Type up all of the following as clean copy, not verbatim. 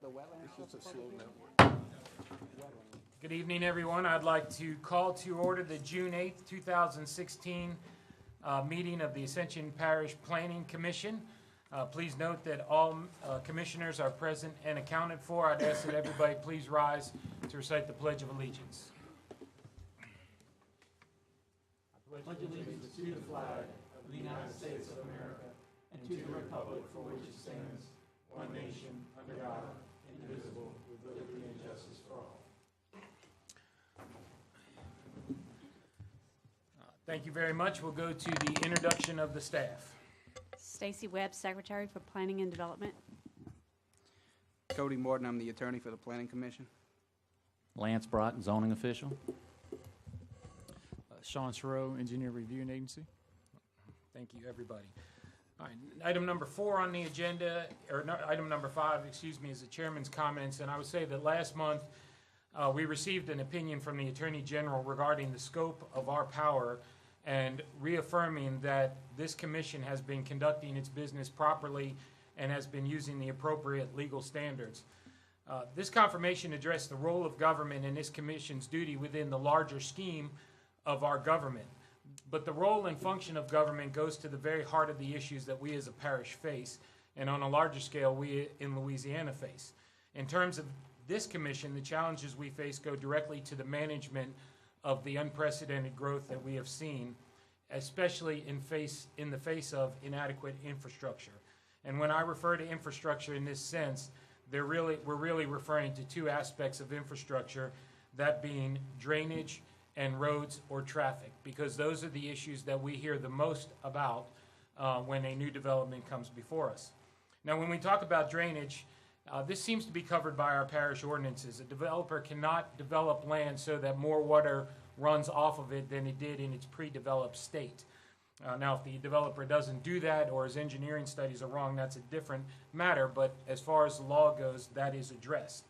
It's just a slow network. Good evening, everyone. I'd like to call to order the June 8th, 2016 meeting of the Ascension Parish Planning Commission. Please note that all commissioners are present and accounted for. I'd ask that everybody please rise to recite the Pledge of Allegiance. I pledge allegiance to the flag of the United States of America and to the republic for which it stands, one nation, under God, indivisible, with liberty and justice for all. Thank you very much. We'll go to the introduction of the staff. Stacy Webb, Secretary for Planning and Development. Cody Morton, I'm the attorney for the Planning Commission. Lance Broughton, zoning official. Sean Scherow, Engineer Reviewing Agency. Thank you, everybody. All right, item number 4 on the agenda, or no, item number 5, excuse me, is the chairman's comments. And I would say that last month we received an opinion from the Attorney General regarding the scope of our power and reaffirming that this commission has been conducting its business properly and has been using the appropriate legal standards. This confirmation addressed the role of government and this commission's duty within the larger scheme of our government. But the role and function of government goes to the very heart of the issues that we as a parish face, and on a larger scale, we in Louisiana face. In terms of this commission, the challenges we face go directly to the management of the unprecedented growth that we have seen, especially in the face of inadequate infrastructure. And when I refer to infrastructure in this sense, we're really referring to 2 aspects of infrastructure, that being drainage and roads or traffic, because those are the issues that we hear the most about when a new development comes before us. Now, when we talk about drainage, this seems to be covered by our parish ordinances. A developer cannot develop land so that more water runs off of it than it did in its pre-developed state. Now, if the developer doesn't do that or his engineering studies are wrong, that's a different matter, but as far as the law goes, that is addressed.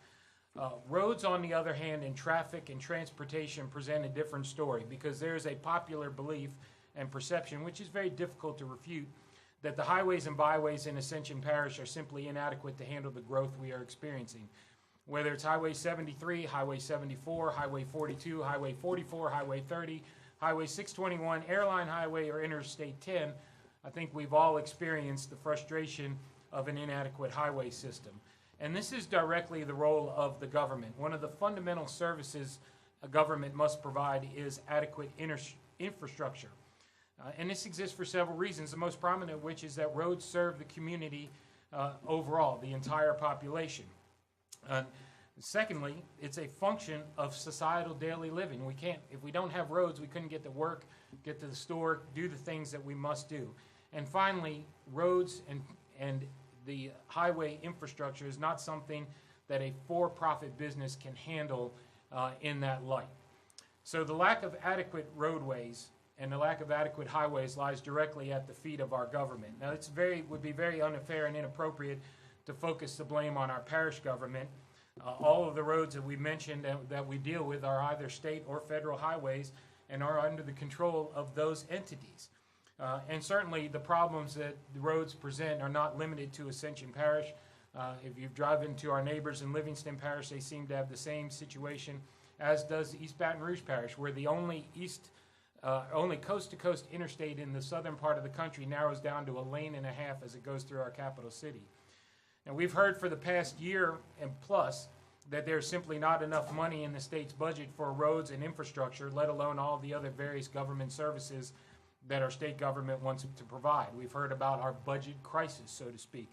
Roads, on the other hand, and traffic and transportation present a different story, because there is a popular belief and perception, which is very difficult to refute, that the highways and byways in Ascension Parish are simply inadequate to handle the growth we are experiencing. Whether it's Highway 73, Highway 74, Highway 42, Highway 44, Highway 30, Highway 621, Airline Highway, or Interstate 10, I think we've all experienced the frustration of an inadequate highway system. And this is directly the role of the government. One of the fundamental services a government must provide is adequate infrastructure. And this exists for several reasons, the most prominent of which is that roads serve the community overall, the entire population. Secondly, it's a function of societal daily living. If we don't have roads, we couldn't get to work, get to the store, do the things that we must do. And finally, roads and the highway infrastructure is not something that a for-profit business can handle in that light. So the lack of adequate roadways and the lack of adequate highways lies directly at the feet of our government. Now, would be very unfair and inappropriate to focus the blame on our parish government. All of the roads that we mentioned that we deal with are either state or federal highways and are under the control of those entities. And certainly the problems that the roads present are not limited to Ascension Parish. If you drive into our neighbors in Livingston Parish, they seem to have the same situation, as does East Baton Rouge Parish, where the only coast-to-coast interstate in the southern part of the country narrows down to a lane and a half as it goes through our capital city. And we've heard for the past year and plus that there's simply not enough money in the state's budget for roads and infrastructure, let alone all the other various government services that our state government wants to provide. We've heard about our budget crisis, so to speak.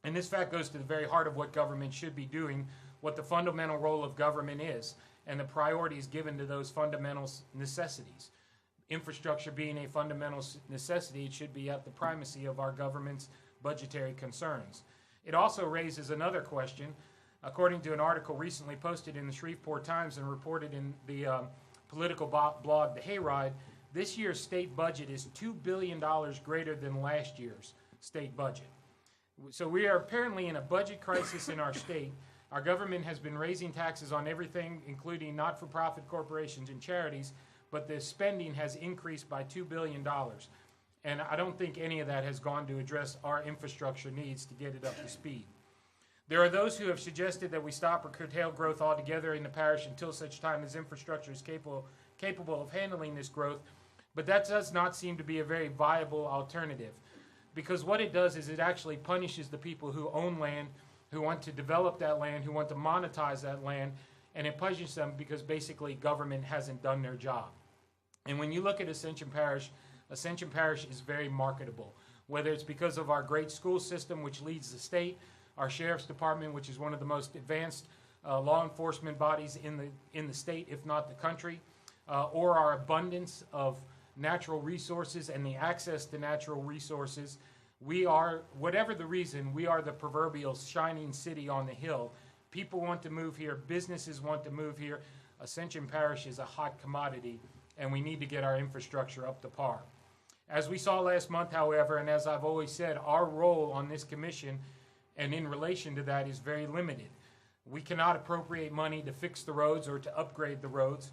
And this fact goes to the very heart of what government should be doing, what the fundamental role of government is, and the priorities given to those fundamental necessities. Infrastructure being a fundamental necessity, it should be at the primacy of our government's budgetary concerns. It also raises another question. According to an article recently posted in the Shreveport Times and reported in the political blog The Hayride, this year's state budget is $2 billion greater than last year's state budget. So we are apparently in a budget crisis in our state. Our government has been raising taxes on everything, including not-for-profit corporations and charities, but the spending has increased by $2 billion. And I don't think any of that has gone to address our infrastructure needs to get it up to speed. There are those who have suggested that we stop or curtail growth altogether in the parish until such time as infrastructure is capable of handling this growth, but that does not seem to be a very viable alternative, because what it does is it actually punishes the people who own land, who want to develop that land, who want to monetize that land, and it punishes them because basically government hasn't done their job. And when you look at Ascension Parish is very marketable, whether it's because of our great school system, which leads the state, our sheriff's department, which is one of the most advanced law enforcement bodies in the state, if not the country, or our abundance of natural resources and the access to natural resources. We are, whatever the reason, we are the proverbial shining city on the hill. People want to move here, businesses want to move here. Ascension Parish is a hot commodity, and we need to get our infrastructure up to par. As we saw last month, however, and as I've always said, our role on this commission and in relation to that is very limited. We cannot appropriate money to fix the roads or to upgrade the roads.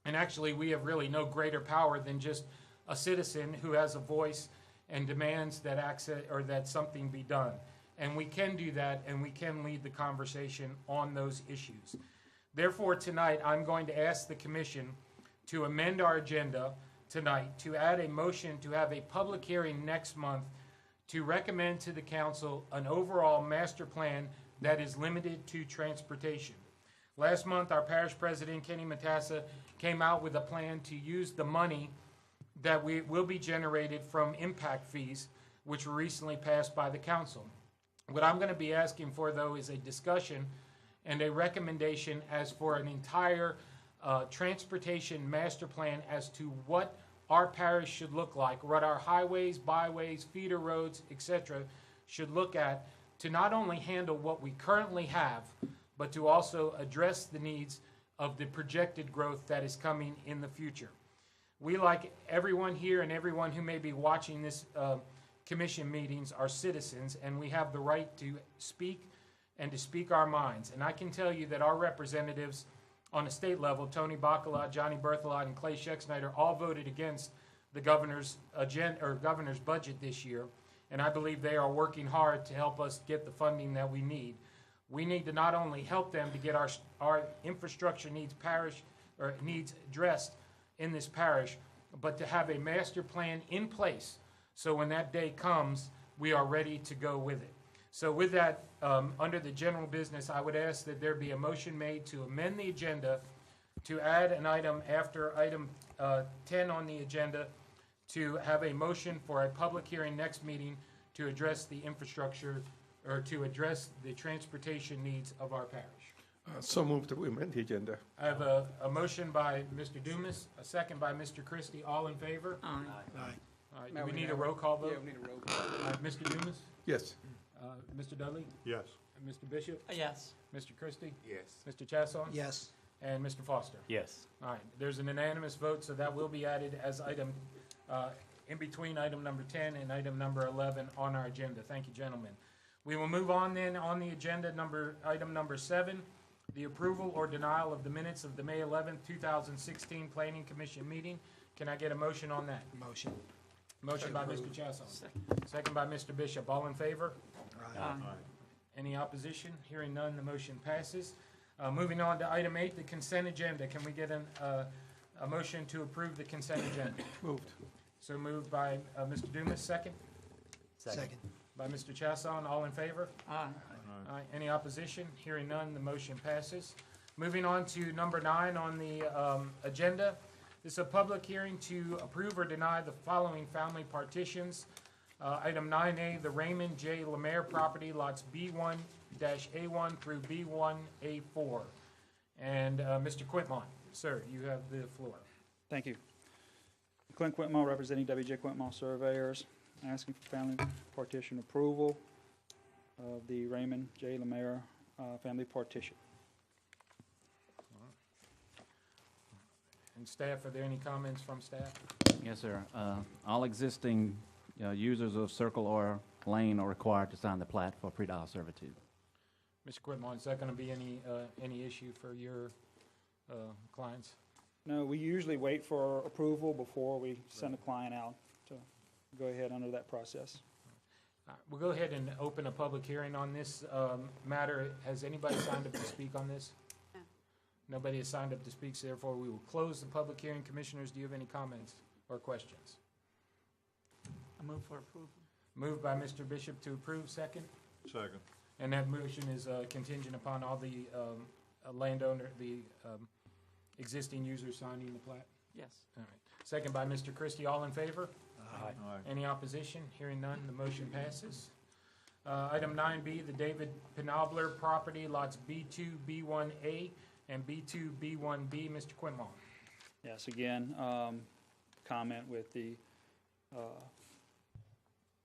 And actually, we have really no greater power than just a citizen who has a voice and demands that access or that something be done. And we can do that, and we can lead the conversation on those issues. Therefore, tonight, I'm going to ask the commission to amend our agenda tonight, to add a motion to have a public hearing next month to recommend to the council an overall master plan that is limited to transportation. Last month, our parish president, Kenny Matassa, came out with a plan to use the money that will be generated from impact fees, which were recently passed by the council. What I'm going to be asking for, though, is a discussion and a recommendation as for an entire transportation master plan as to what our parish should look like, what our highways, byways, feeder roads, etc. should look at to not only handle what we currently have, but to also address the needs of the projected growth that is coming in the future. We, like everyone here and everyone who may be watching this commission meetings, are citizens, and we have the right to speak and to speak our minds. And I can tell you that our representatives on the state level, Tony Bacalot, Johnny Berthelot, and Clay Schexnayder, all voted against the governor's governor's budget this year, and I believe they are working hard to help us get the funding that we need. We need to not only help them to get our infrastructure needs addressed in this parish, but to have a master plan in place so when that day comes, we are ready to go with it. So with that, under the general business, I would ask that there be a motion made to amend the agenda to add an item after item 10 on the agenda, to have a motion for a public hearing next meeting to address the infrastructure or to address the transportation needs of our parish. So moved that we amend the agenda. I have a motion by Mr. Dumas, a second by Mr. Christie. All in favor? Aye. All right, do we need a roll call vote? Yeah, we need a roll call. All right, Mr. Dumas? Yes. Mr. Dudley? Yes. Mr. Bishop? Yes. Mr. Christie? Yes. Mr. Chasson? Yes. And Mr. Foster? Yes. All right, there's an unanimous vote, so that will be added as item, in between item number 10 and item number 11 on our agenda. Thank you, gentlemen. We will move on then on the agenda, item number 7, the approval or denial of the minutes of the May 11th, 2016 Planning Commission meeting. Can I get a motion on that? Motion. Motion by Mr. Chasson. Second by Mr. Bishop. All in favor? Aye. Any opposition? Hearing none, the motion passes. Moving on to item 8, the consent agenda. Can we get a motion to approve the consent agenda? Moved. So moved by Mr. Dumas, second. Second. By Mr. Chasson. All in favor? Aye. Aye. Any opposition? Hearing none, the motion passes. Moving on to number 9 on the agenda. This is a public hearing to approve or deny the following family partitions. Item 9A, the Raymond J. Lemaire property, lots B1-A1 through B1-A4. And Mr. Quintmont, sir, you have the floor. Thank you. Clint Quintmall, representing W.J. Quintmall Surveyors, asking for family partition approval of the Raymond J. Lemaire family partition. And staff, are there any comments from staff? Yes, sir. All existing users of Circle or Lane are required to sign the plat for pre-dial servitude. Mr. Quintmont, is that going to be any issue for your clients? No, we usually wait for approval before we send a client out to go ahead under that process. We'll go ahead and open a public hearing on this matter. Has anybody signed up to speak on this? No. Nobody has signed up to speak, so therefore we will close the public hearing. Commissioners, do you have any comments or questions? I move for approval. Moved by Mr. Bishop to approve, second? Second. And that motion is contingent upon all the landowner, the existing users signing the plat? Yes. All right. Second by Mr. Christie. All in favor? Aye. Any opposition? Hearing none, the motion passes. Item 9B, the David Penobler property, lots B2, B1A, and B2, B1B. Mr. Quinmall. Yes, again, comment with the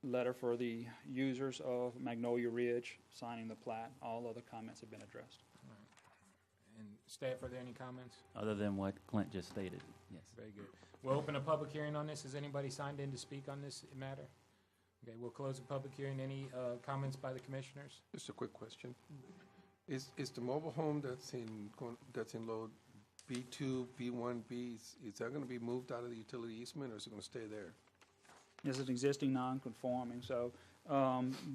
letter for the users of Magnolia Ridge signing the plat. All other comments have been addressed. And staff, are there any comments? Other than what Clint just stated, yes. Very good. We'll open a public hearing on this. Has anybody signed in to speak on this matter? Okay, we'll close the public hearing. Any comments by the commissioners? Just a quick question. Is the mobile home that's in load B2, B1B, is that going to be moved out of the utility easement, or is it going to stay there? This is existing non-conforming, so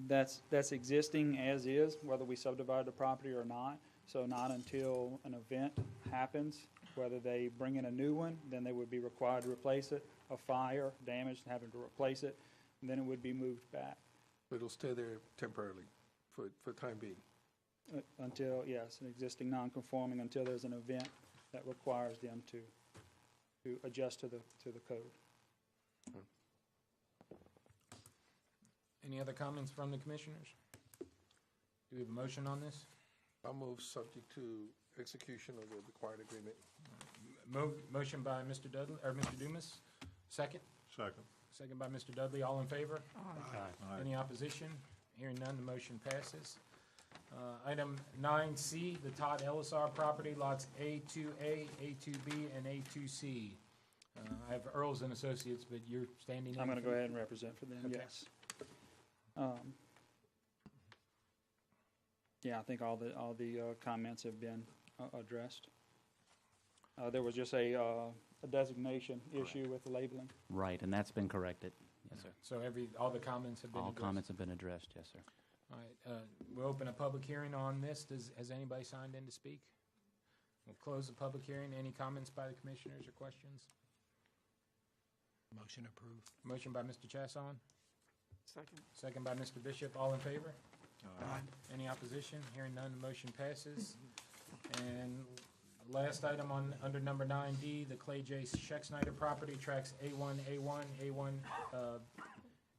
that's existing as is, whether we subdivide the property or not. So not until an event happens, whether they bring in a new one, then they would be required to replace it, a fire, damage, having to replace it, and then it would be moved back But it'll stay there temporarily for time being? until, yes, an existing non-conforming until there's an event that requires them to adjust to the code. Any other comments from the commissioners? Do we have a motion on this? I'll move subject to execution of the required agreement. Motion by Mr. Dudley, or Mr. Dumas. Second? Second. Second by Mr. Dudley. All in favor? Aye. Any opposition? Hearing none, the motion passes. Item 9C, the Todd Ellisar property, lots A2A, A2B, and A2C. I have Earls and Associates, but you're standing in. I'm going to go ahead and represent for them, Okay. yes. Yeah, I think all the comments have been addressed. There was just a designation issue with the labeling. Right, and that's been corrected. Yes, sir. So all the comments have been All addressed? comments have been addressed, yes, sir. All right, we'll open a public hearing on this. Has anybody signed in to speak? We'll close the public hearing. Any comments by the commissioners or questions? Motion approved. Motion by Mr. Chasson, Second. second by Mr. Bishop. All in favor? Aye. Any opposition? Hearing none, the motion passes. And last item under number 9D, the Clay J. Scheck-Snyder property, tracks A1, A1, A1,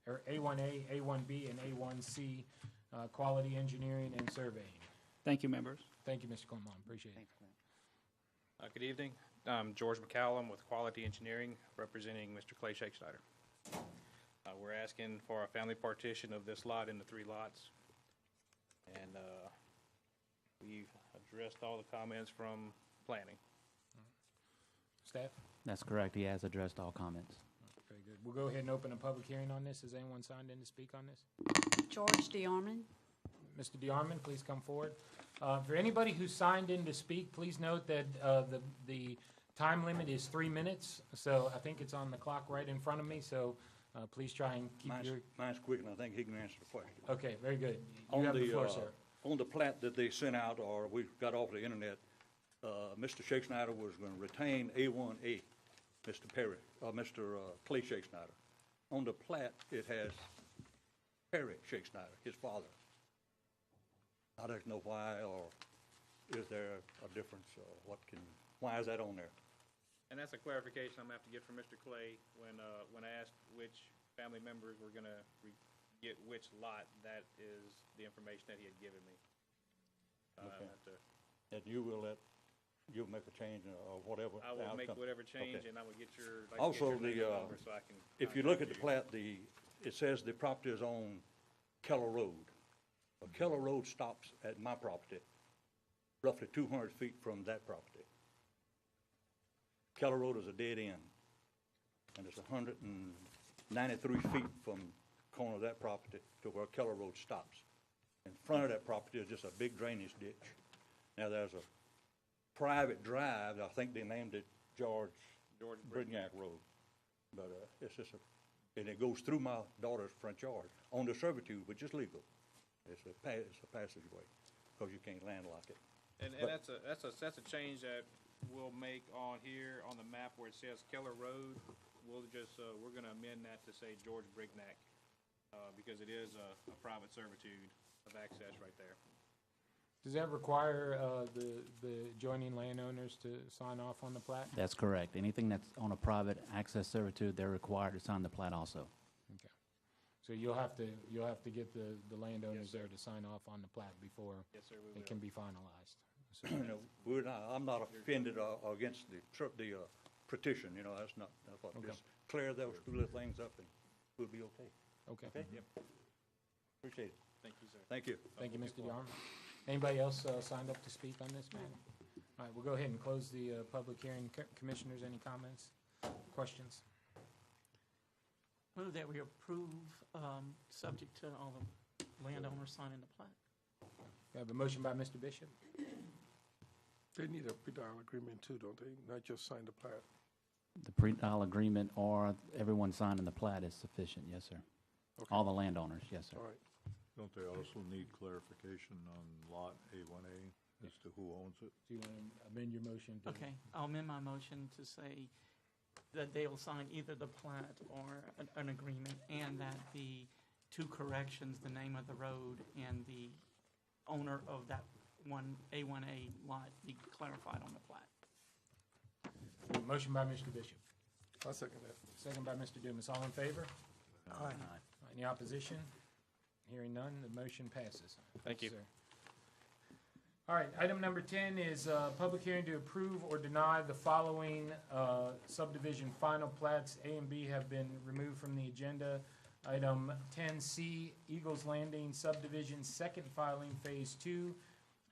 or A1A, A1B, and A1C, quality engineering and surveying. Thank you, members. Thank you, Mr. Clement. Appreciate it. Good evening. I'm George McCallum with Quality Engineering, representing Mr. Clay Scheck-Snyder. We're asking for a family partition of this lot into 3 lots. And we've addressed all the comments from planning. Staff? That's correct, he has addressed all comments. Very good. We'll go ahead and open a public hearing on this. Has anyone signed in to speak on this? George DeArmond. Mr. DeArmond, please come forward. For anybody who signed in to speak, please note that the time limit is 3 minutes. So I think it's on the clock right in front of me, so please try and keep your... Mine's quick, and I think he can answer the question. Okay, very good. You On have the the, floor, sir. On the plat that they sent out, or we got off the internet, Mr. Scheck-Snyder was going to retain A1A, Mr. Perry, Mr. Clay Scheck-Snyder. On the plat, it has Perry Scheck-Snyder, his father. I don't know why, or is there a difference, or why is that on there? And that's a clarification I'm going to have to get from Mr. Clay when I asked which family members were going to get which lot. That is the information that he had given me. Okay. And you'll make a change or whatever? I will make outcome. whatever change, Okay. and I will get your, Also, name and number so I can. If you look at the plat, it says the property is on Keller Road. Well, Keller Road stops at my property, roughly 200 feet from that property. Keller Road is a dead end, and it's 193 feet from the corner of that property to where Keller Road stops. In front of that property is just a big drainage ditch. Now, there's a private drive, I think they named it George Brignac Road, but it's just a and it goes through my daughter's front yard on the servitude, which is legal. It's a passageway, because you can't landlock it. And But- that's a change that we'll make on here on the map where it says Keller Road. We'll just, we're gonna amend that to say George Brignac, because it is a private servitude of access right there. Does that require the adjoining landowners to sign off on the plat? That's correct. Anything that's on a private access servitude, they're required to sign the plat also. Okay. So you'll have to get the landowners there to sign off on the plat before Yes, sir, we will. it can be finalized. So, You know, I'm not offended against the petition, you know, that's not, I thought, Okay. just clear those two little things up and we'll be okay. okay. Okay? Yep. Appreciate it. Thank you, sir. Thank you. Thank you, Mr. Yarm. Anybody else signed up to speak on this matter? All right, we'll go ahead and close the public hearing. Commissioners, any comments, questions? Move that we approve, subject to all the landowners signing the plat. We have a motion by Mr. Bishop. They need a pre-dial agreement too, don't they? Not just sign the plat. The pre-dial agreement or everyone signing the plat is sufficient, yes, sir. Okay. All the landowners, yes, sir. All right. Don't they also need clarification on Lot A1A as to who owns it? Do you want to amend your motion to? Okay, I'll amend my motion to say that they will sign either the plat or an agreement, and that the two corrections, the name of the road and the owner of that A1A lot, be clarified on the plat. Motion by Mr. Bishop, I'll second that. second by Mr. Dumas. All in favor? Aye. Any opposition? Hearing none, the motion passes. Thank you. Sir. All right, item number 10 is public hearing to approve or deny the following subdivision final plats. A and B have been removed from the agenda. Item 10C, Eagles Landing subdivision, second filing, Phase 2,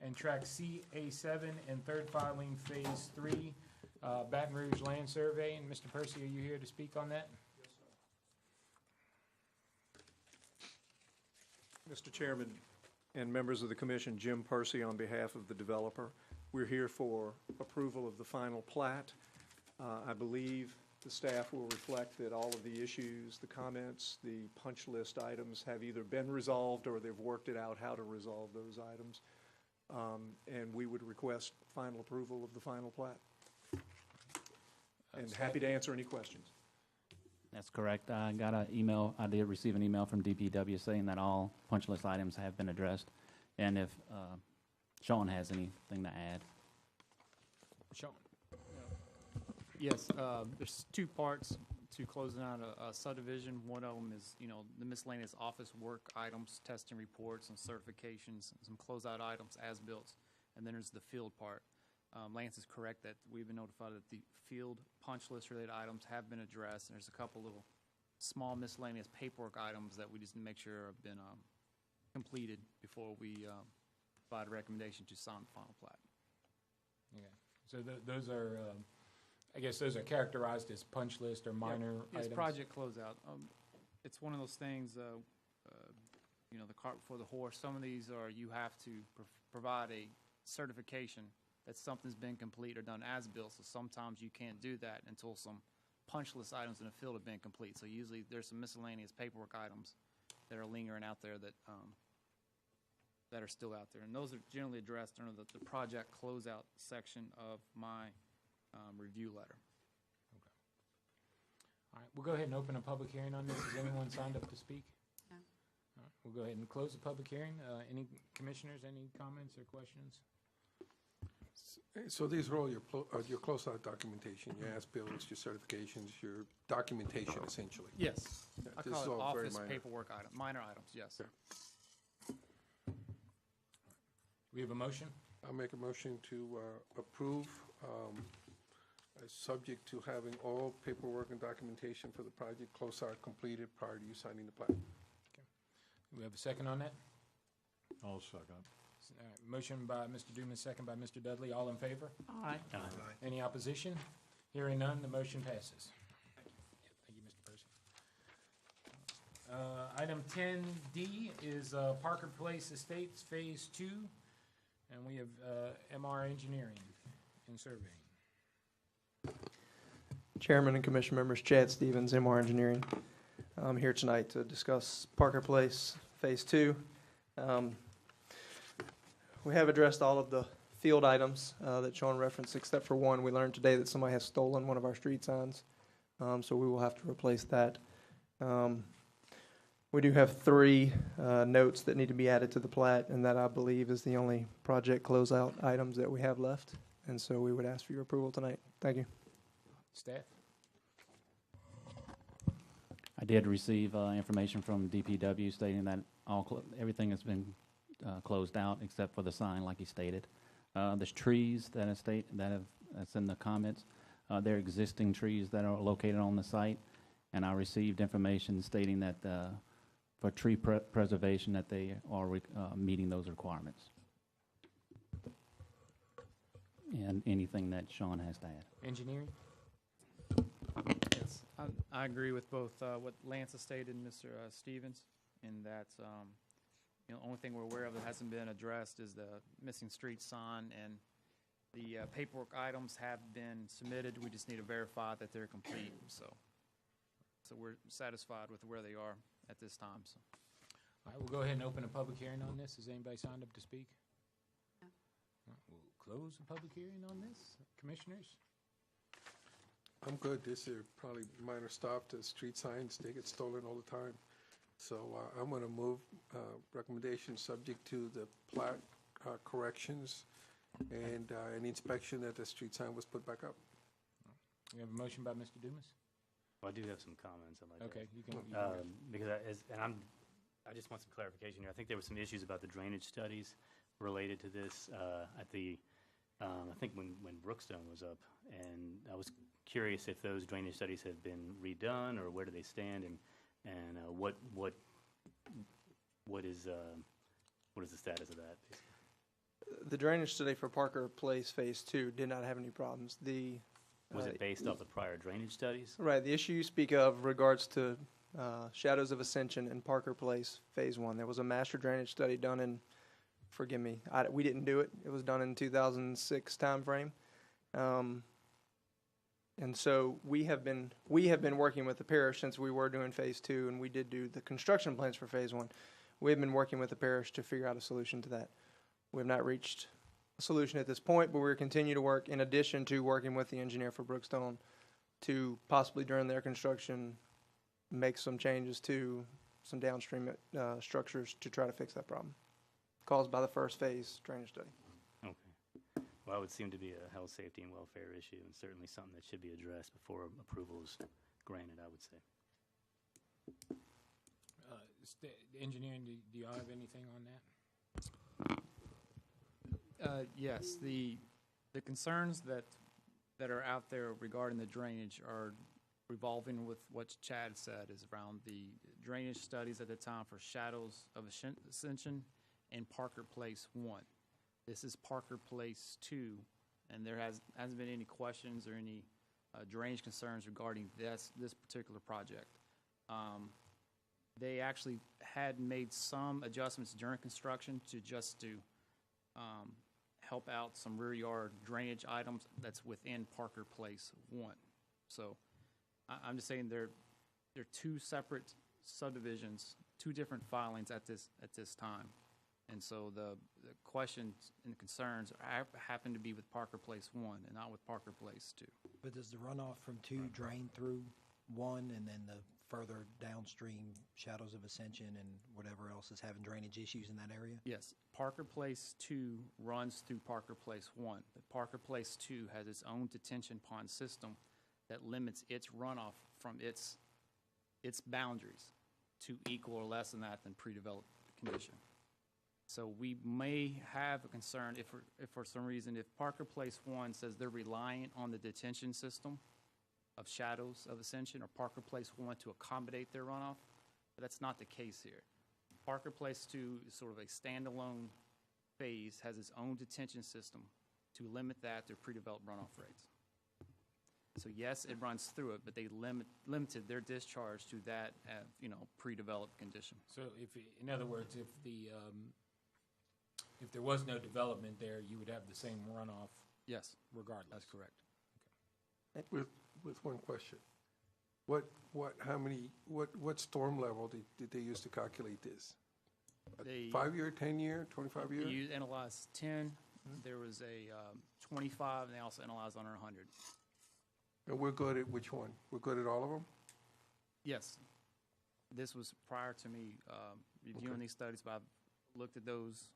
and track CA7 and third filing, Phase 3, Baton Rouge Land Survey. And Mr. Percy, are you here to speak on that? Mr. Chairman and members of the commission, Jim Percy on behalf of the developer. We're here for approval of the final plat. I believe the staff will reflect that all of the issues, the comments, the punch list items have either been resolved or they've worked it out how to resolve those items. And we would request final approval of the final plat. And happy to answer any questions. That's correct. I got an email, I did receive an email from DPW saying that all punch list items have been addressed. And if Sean has anything to add. Sean? Yes, there's two parts to closing out a subdivision. One of them is, the miscellaneous office work items, testing reports and certifications, some closeout items, as-built. And then there's the field part. Lance is correct that we've been notified that the field punch list related items have been addressed. And there's a couple little small miscellaneous paperwork items that we just need to make sure have been completed before we provide a recommendation to sign the final plat. Okay, so those are, I guess those are characterized as punch list or minor items? It's project closeout. It's one of those things, the cart before the horse. Some of these are, you have to provide a certification that something's been complete or done as built, so sometimes you can't do that until some punch list items in the field have been complete. So usually there's some miscellaneous paperwork items that are lingering out there that that are still out there. And those are generally addressed under the project closeout section of my review letter. Okay. All right, we'll go ahead and open a public hearing on this. Has anyone signed up to speak? No. All right, we'll go ahead and close the public hearing. Any commissioners, any comments or questions? So these are all your closeout documentation, your as-bills, your certifications, your documentation essentially. Yes. Yeah, I this call is it all very office minor. paperwork item, minor items, yes. Yeah. We have a motion? I'll make a motion to approve, subject to having all paperwork and documentation for the project closeout completed prior to you signing the plan. We have a second on that? I'll second. All right, motion by Mr. Dumas, second by Mr. Dudley. All in favor? Aye. Any opposition? Hearing none, the motion passes. Thank you, Mr. Percy. Item 10D is Parker Place Estates Phase 2, and we have MR Engineering and Surveying. Chairman and Commission members, Chad Stevens, MR Engineering. I'm here tonight to discuss Parker Place Phase 2. We have addressed all of the field items that Sean referenced, except for one. We learned today that somebody has stolen one of our street signs, so we will have to replace that. We do have 3 notes that need to be added to the plat, and that I believe is the only project closeout items that we have left. And so we would ask for your approval tonight. Thank you. Staff? I did receive information from DPW stating that everything has been closed out except for the sign, like he stated. There's trees that's in the comments. They're existing trees that are located on the site, and I received information stating that for tree preservation that they are meeting those requirements. And anything that Sean has to add. Engineering? Yes, I agree with both what Lance has stated and Mr. Stevens, in that the only thing we're aware of that hasn't been addressed is the missing street sign, and the paperwork items have been submitted. We just need to verify that they're complete. So we're satisfied with where they are at this time. So. All right, we'll go ahead and open a public hearing on this. Has anybody signed up to speak? No. All right, we'll close the public hearing on this. Commissioners? I'm good. This is probably minor stuff. The street signs, they get stolen all the time. So I'm going to move recommendation subject to the plat corrections and any inspection that the street sign was put back up. We have a motion by Mr. Dumas. Well, I do have some comments. I'd like Okay, to, you can. because I just want some clarification here. I think there were some issues about the drainage studies related to this at the I think when Brookstone was up, and I was curious if those drainage studies have been redone or where do they stand, and what is the status of that? The drainage study for Parker Place Phase 2 did not have any problems. Was it based off the prior drainage studies? Right. The issue you speak of regards to Shadows of Ascension and Parker Place Phase 1. There was a master drainage study done in, forgive me, we didn't do it. It was done in 2006 timeframe. And so we have been working with the parish since we were doing Phase 2, and we did do the construction plans for Phase 1. We have been working with the parish to figure out a solution to that. We have not reached a solution at this point, but we're continuing to work in addition to working with the engineer for Brookstone to possibly during their construction make some changes to some downstream structures to try to fix that problem caused by the first phase drainage study. Okay. Well, it would seem to be a health, safety, and welfare issue, and certainly something that should be addressed before approval is granted, I would say. Engineering, do you have anything on that? Yes, the concerns that are out there regarding the drainage are revolving with what Chad said, is around the drainage studies at the time for Shadows of Ascension and Parker Place 1. This is Parker Place 2, and there hasn't been any questions or any drainage concerns regarding this particular project. They actually had made some adjustments during construction to help out some rear yard drainage items that's within Parker Place 1. So I'm just saying they're 2 separate subdivisions, 2 different filings at this time. And so the questions and concerns happen to be with Parker Place 1 and not with Parker Place 2. But does the runoff from 2 drain through 1 and then the further downstream Shadows of Ascension and whatever else is having drainage issues in that area? Yes. Parker Place 2 runs through Parker Place 1. But Parker Place 2 has its own detention pond system that limits its runoff from its boundaries to equal or less than that than pre-developed condition. So we may have a concern if for some reason, if Parker Place 1 says they're reliant on the detention system of Shadows of Ascension or Parker Place 1 to accommodate their runoff, but that's not the case here. Parker Place 2 is sort of a standalone phase, has its own detention system to limit that to pre-developed runoff rates. So yes, it runs through it, but they limited their discharge to that, pre-developed condition. So in other words, if there was no development there, you would have the same runoff? Yes. Regardless? That's correct. Okay. With one question. what storm level did they use to calculate this? They 5-year, 10-year, 25-year? You analyzed 10, there was a 25, and they also analyzed under 100. And we're good at which one? We're good at all of them? Yes. This was prior to me reviewing these studies, but I've looked at those.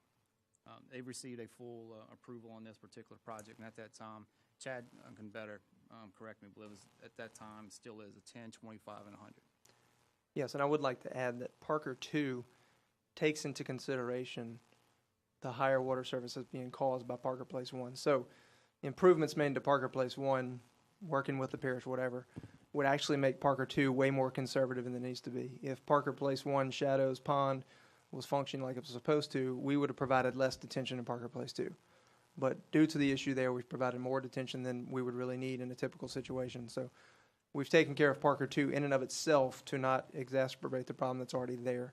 They've received a full approval on this particular project, and at that time, Chad can better correct me, but it was, at that time, still is a 10, 25, and 100. Yes, and I would like to add that Parker 2 takes into consideration the higher water surfaces being caused by Parker Place 1. So improvements made to Parker Place 1, working with the parish, whatever, would actually make Parker 2 way more conservative than it needs to be. If Parker Place 1 Shadows Pond was functioning like it was supposed to, we would have provided less detention in Parker Place 2. But due to the issue there, we've provided more detention than we would really need in a typical situation. So we've taken care of Parker 2 in and of itself to not exacerbate the problem that's already there.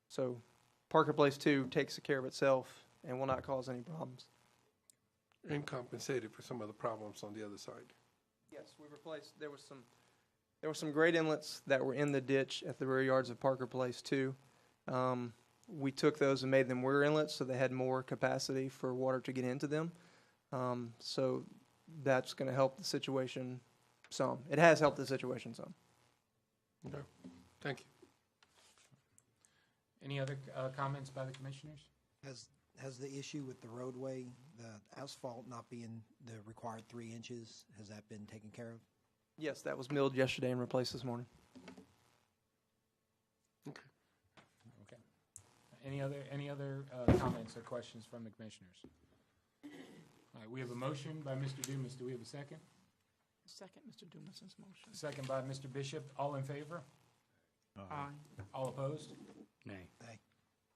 So Parker Place 2 takes care of itself and will not cause any problems. And compensated for some of the problems on the other side. Yes, we replaced, there were some great inlets that were in the ditch at the rear yards of Parker Place 2. We took those and made them rear inlets so they had more capacity for water to get into them. So that's going to help the situation some. It has helped the situation some. Okay. Thank you. Any other comments by the commissioners? Has the issue with the roadway, the asphalt not being the required 3 inches, has that been taken care of? Yes, that was milled yesterday and replaced this morning. Okay. Any other comments or questions from the commissioners? All right, we have a motion by Mr. Dumas. Do we have a second? Second Mr. Dumas's motion. Second by Mr. Bishop. All in favor? Aye. All opposed? Nay. Nay.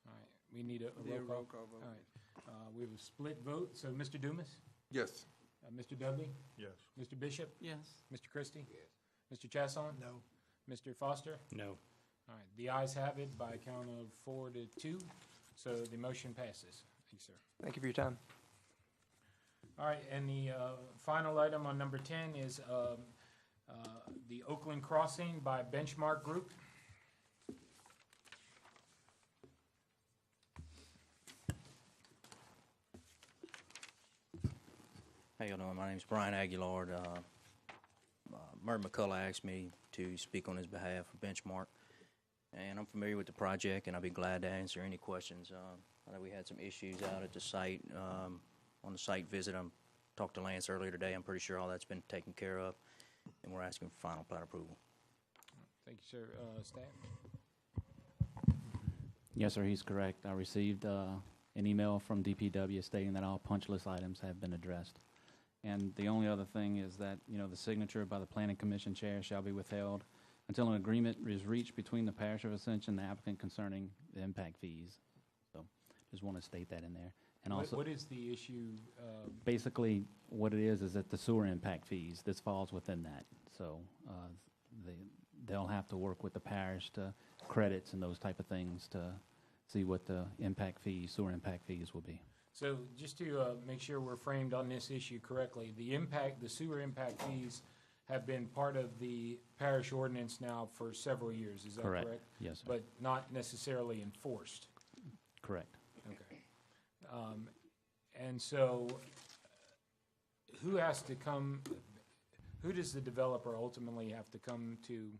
All right, we need a roll call. vote. All right, we have a split vote. So Mr. Dumas? Yes. Mr. Dudley? Yes. Mr. Bishop? Yes. Mr. Christie? Yes. Mr. Chasson? No. Mr. Foster? No. All right, the ayes have it by a count of 4-2, so the motion passes. Thank you, sir. Thank you for your time. All right, and the final item on number 10 is the Oakland Crossing by Benchmark Group. How you doing? My name's Brian Aguilar. Murray McCullough asked me to speak on his behalf for Benchmark, and I'm familiar with the project, and I'll be glad to answer any questions. I know we had some issues out at the site, on the site visit. I talked to Lance earlier today. I'm pretty sure all that's been taken care of, and we're asking for final plat approval. Thank you, sir. Staff? Yes, sir, he's correct. I received an email from DPW stating that all punch list items have been addressed. And the only other thing is that, the signature by the Planning Commission chair shall be withheld until an agreement is reached between the Parish of Ascension and the applicant concerning the impact fees. So just want to state that in there. And also, What is the issue? basically, what it is that the sewer impact fees, this falls within that. So they'll have to work with the parish to credits and those type of things to see what the impact fees, sewer impact fees will be. So just to make sure we're framed on this issue correctly, the sewer impact fees have been part of the parish ordinance now for several years, is that correct? Yes, sir. But not necessarily enforced? Correct. Okay. And so who has to come, who does the developer ultimately have to come to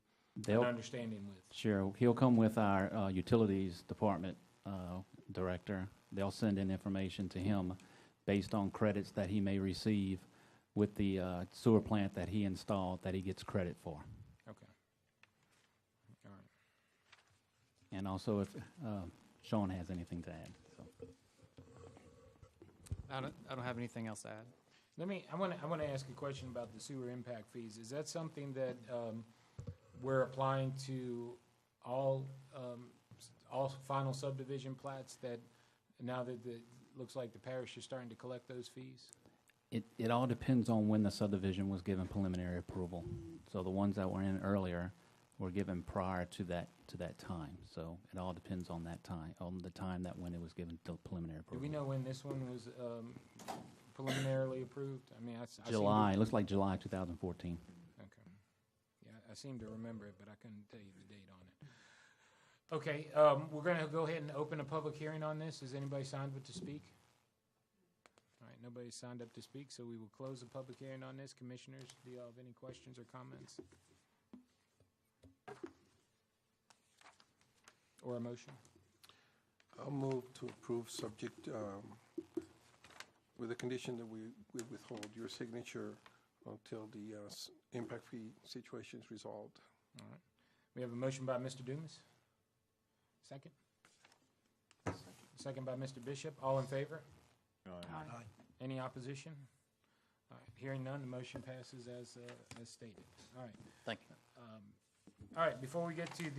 an understanding with? Sure. He'll come with our utilities department director. They'll send in information to him based on credits that he may receive with the sewer plant that he installed that he gets credit for. Okay. All right. And also if Sean has anything to add. So. I don't have anything else to add. I want to ask a question about the sewer impact fees. Is that something that we're applying to all final subdivision plats that now that it looks like the parish is starting to collect those fees? It all depends on when the subdivision was given preliminary approval. So the ones that were in earlier were given prior to that time. So it all depends on that time, on the time that when it was given the preliminary approval. Do we know when this one was preliminarily approved? I mean, July. It looks like July 2014. Okay. Yeah, I seem to remember it, but I couldn't tell you the date on it. Okay, we're going to go ahead and open a public hearing on this. Is anybody signed up to speak? All right, nobody signed up to speak, so we will close the public hearing on this. Commissioners, do you all have any questions or comments? Or a motion? I'll move to approve subject, with the condition that we withhold your signature until the impact fee situation is resolved. All right. We have a motion by Mr. Dumas. Second? Second by Mr. Bishop. All in favor? Aye. Any opposition? All right, hearing none, the motion passes as stated. All right. Thank you. All right, before we get to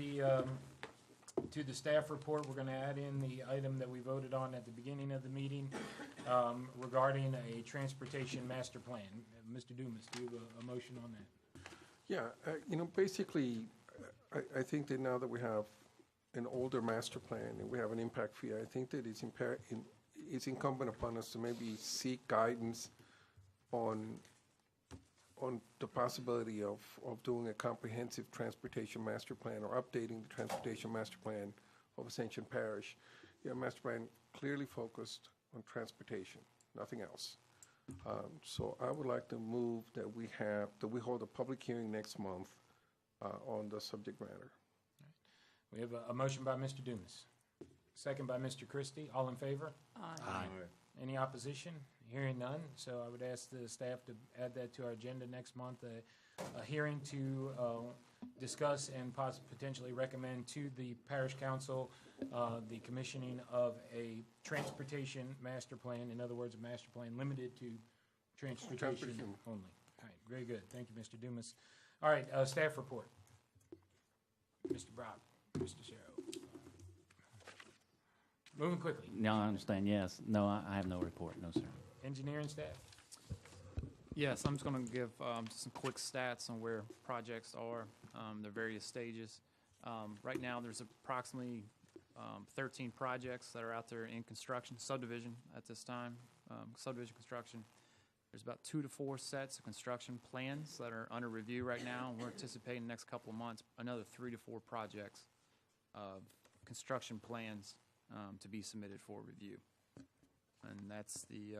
the staff report, we're going to add in the item that we voted on at the beginning of the meeting regarding a transportation master plan. Mr. Dumas, do you have a motion on that? Yeah, basically, I think that now that we have an older master plan and we have an impact fee, I think that it's incumbent upon us to maybe seek guidance on the possibility of doing a comprehensive transportation master plan or updating the transportation master plan of Ascension Parish. Master plan clearly focused on transportation, nothing else. So I would like to move that we hold a public hearing next month on the subject matter. We have a motion by Mr. Dumas, second by Mr. Christie. All in favor? Aye. Any opposition? Hearing none, so I would ask the staff to add that to our agenda next month, a hearing to discuss and potentially recommend to the parish council the commissioning of a transportation master plan, in other words, a master plan limited to transportation only. All right, very good. Thank you, Mr. Dumas. All right, staff report. Mr. Brock, Mr. Sherrill. Moving quickly. No, I understand, yes. No, I have no report, no, sir. Engineering staff. Yes, I'm just going to give just some quick stats on where projects are, their various stages. Right now, there's approximately 13 projects that are out there in construction, subdivision at this time, subdivision construction. There's about 2 to 4 sets of construction plans that are under review right now, and we're anticipating the next couple of months another 3 to 4 projects of construction plans to be submitted for review. And that's the,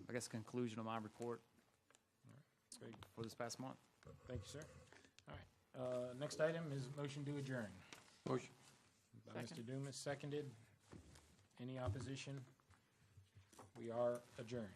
I guess, conclusion of my report for this past month. Thank you, sir. All right. Next item is motion to adjourn. Motion. By Mr. Dumas, seconded. Any opposition? We are adjourned.